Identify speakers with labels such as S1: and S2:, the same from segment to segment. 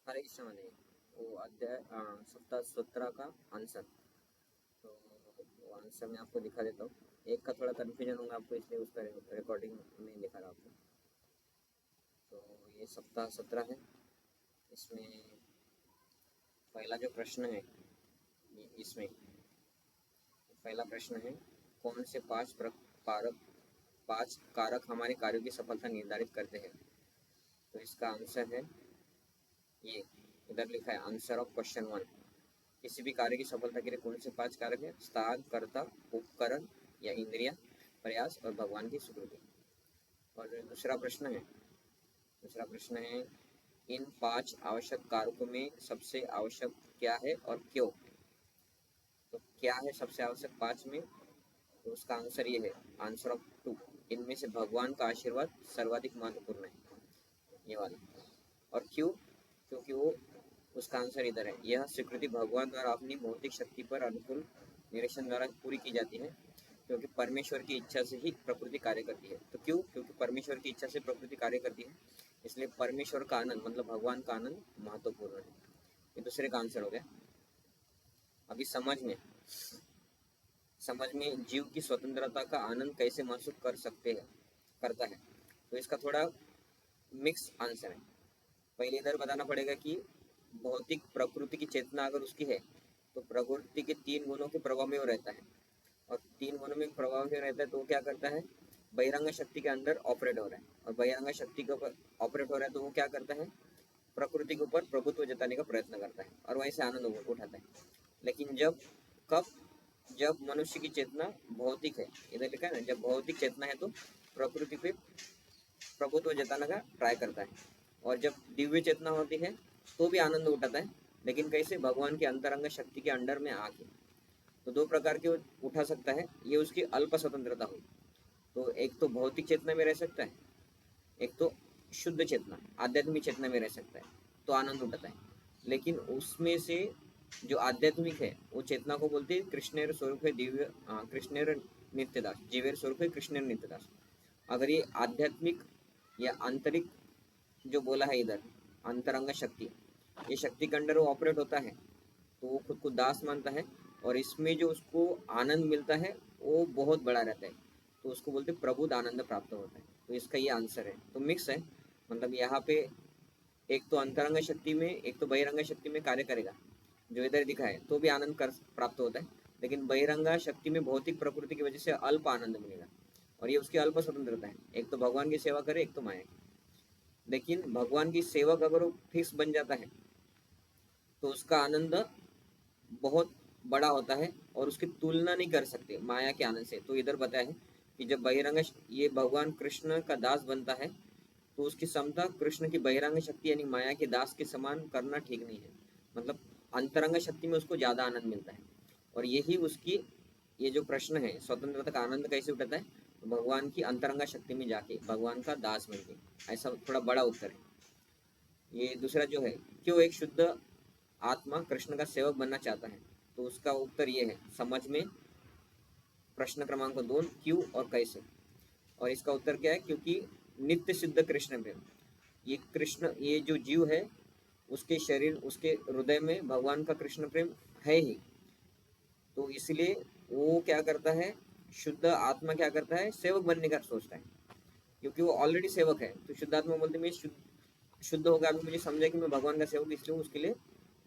S1: हर एक समय नहीं, वो अध्याय सप्ताह 17 का आंसर। तो वो आंसर मैं आपको दिखा देता हूँ। एक का थोड़ा कन्फ्यूजन होगा आपको, इसलिए उसका रिकॉर्डिंग में दिखा रहा हूँ आपको। तो ये सप्ताह 17 है। इसमें पहला जो प्रश्न है, इसमें पहला प्रश्न है, कौन से पांच कारक हमारे कार्यों की सफलता निर्धारित करते हैं। तो इसका आंसर है ये, इधर लिखा है आंसर ऑफ क्वेश्चन 1। किसी भी कार्य की सफलता के लिए कौन से 5 कारक है? स्थान, कर्ता, उपकरण या इंद्रिया, प्रयास और भगवान की स्वीकृति। और दूसरा प्रश्न है, इन 5 आवश्यक कारकों में सबसे आवश्यक क्या है और क्यों? तो क्या है सबसे आवश्यक 5 में? तो उसका आंसर ये है, आंसर ऑफ 2। इनमें से भगवान का आशीर्वाद सर्वाधिक महत्वपूर्ण है, ये वाला। और क्यों? क्योंकि वो, उसका आंसर इधर है, यह स्वीकृति भगवान द्वारा अपनी भौतिक शक्ति पर अनुकूल निरीक्षण द्वारा पूरी की जाती है, क्योंकि परमेश्वर की इच्छा से ही प्रकृति कार्य करती है। तो क्यों? क्योंकि परमेश्वर की इच्छा से प्रकृति कार्य करती है, इसलिए परमेश्वर का आनंद मतलब भगवान का आनंद महत्वपूर्ण है। ये दूसरे का आंसर हो गया। अभी समझ में जीव की स्वतंत्रता का आनंद कैसे महसूस करता है। तो इसका थोड़ा मिक्स आंसर है। पहले इधर बताना पड़ेगा कि भौतिक प्रकृति की चेतना अगर उसकी है, तो प्रकृति के 3 गुणों के प्रभाव में वो रहता है, और 3 गुणों में प्रभाव में रहता है तो वो क्या करता है? बहिरंग शक्ति के अंदर ऑपरेट हो रहा है, और बहिरंग शक्ति के ऊपर ऑपरेट हो रहा है तो वो क्या करता है? प्रकृति के ऊपर प्रभुत्व जताने का प्रयत्न करता है और वहीं से आनंद उठाता है। लेकिन कब जब मनुष्य की चेतना भौतिक है, इधर लिखा है ना, जब भौतिक चेतना है तो प्रकृति पे प्रभुत्व जताने का ट्राई करता है, और जब दिव्य चेतना होती है तो भी आनंद उठाता है, लेकिन कैसे? भगवान की अंतरंग शक्ति के अंडर में आके। तो 2 प्रकार के उठा सकता है, ये उसकी अल्प स्वतंत्रता हुई। तो एक तो भौतिक चेतना में रह सकता है, एक तो शुद्ध चेतना आध्यात्मिक चेतना में रह सकता है, तो आनंद उठाता है। लेकिन उसमें से जो आध्यात्मिक है वो चेतना को बोलते हैं कृष्णेर स्वरूप है दिव्य, कृष्णेर नित्यदास, जीवेर स्वरूप है कृष्णेर नित्यदास। अगर ये आध्यात्मिक या आंतरिक जो बोला है इधर, अंतरंग शक्ति, ये शक्ति के अंडर वो ऑपरेट होता है, तो वो खुद को दास मानता है, और इसमें जो उसको आनंद मिलता है वो बहुत बड़ा रहता है, तो उसको बोलते प्रबुद्ध आनंद प्राप्त होता है। तो इसका ये आंसर है। तो मिक्स है, मतलब यहाँ पे एक तो अंतरंग शक्ति में, एक तो बहिरंग शक्ति में कार्य करेगा, जो इधर दिखा है, तो भी आनंद कर प्राप्त होता है, लेकिन बहिरंग शक्ति में भौतिक प्रकृति की वजह से अल्प आनंद मिलेगा, और ये उसकी अल्प स्वतंत्रता है। एक तो भगवान की सेवा करे, एक तो माया की। लेकिन भगवान की सेवक अगर वो फिक्स बन जाता है तो उसका आनंद बहुत बड़ा होता है, और उसकी तुलना नहीं कर सकते माया के आनंद से। तो इधर बताया है कि जब बहिरंग ये भगवान कृष्ण का दास बनता है, तो उसकी क्षमता कृष्ण की बहिरंग शक्ति यानी माया के दास के समान करना ठीक नहीं है, मतलब अंतरंग शक्ति में उसको ज्यादा आनंद मिलता है। और यही उसकी, ये जो प्रश्न है स्वतंत्रता का आनंद कैसे उठाता है, तो भगवान की अंतरंग शक्ति में जाके भगवान का दास बन के, ऐसा थोड़ा बड़ा उत्तर है। ये दूसरा जो है, क्यों एक शुद्ध आत्मा कृष्ण का सेवक बनना चाहता है, तो उसका उत्तर ये है समझ में, प्रश्न क्रमांक 2, क्यों और कैसे। और इसका उत्तर क्या है? क्योंकि नित्य सिद्ध कृष्ण प्रेम, ये कृष्ण, ये जो जीव है उसके शरीर, उसके हृदय में भगवान का कृष्ण प्रेम है ही, तो इसलिए वो क्या करता है, शुद्ध आत्मा क्या करता है, सेवक बनने का सोचता है, क्योंकि वो ऑलरेडी सेवक है। तो शुद्ध आत्मा बोलते मैं शुद्ध होगा, अभी मुझे समझा कि मैं भगवान का सेवक, इसलिए उसके लिए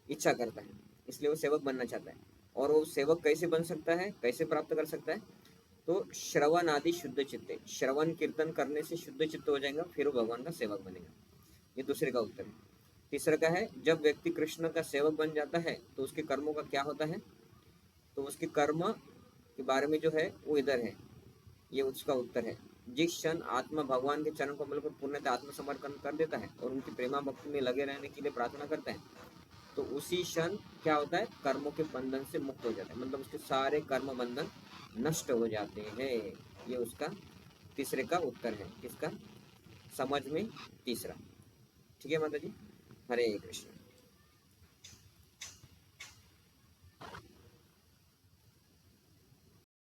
S1: इच्छा करता है, इसलिए वो सेवक बनना चाहता है। और वो सेवक कैसे बन सकता है, कैसे प्राप्त कर सकता है? तो श्रवण आदि शुद्ध चित्त, श्रवण कीर्तन करने से शुद्ध चित्त हो जाएगा, फिर वो भगवान का सेवक बनेगा। ये दूसरे का उत्तर है। तीसरा का है, जब व्यक्ति कृष्ण का सेवक बन जाता है तो उसके कर्मों का क्या होता है? तो उसके कर्म के बारे में जो है वो इधर है, ये उसका उत्तर है। जिस क्षण आत्मा भगवान के चरण कमल पर पूर्णतः आत्मसमर्पण कर देता है और उनकी प्रेमा भक्ति में लगे रहने के लिए प्रार्थना करता है, तो उसी क्षण क्या होता है, कर्मों के बंधन से मुक्त हो जाता है, मतलब उसके सारे कर्म बंधन नष्ट हो जाते हैं। ये उसका तीसरे का उत्तर है, किसका? समझ में तीसरा। ठीक है माता जी, हरे कृष्ण।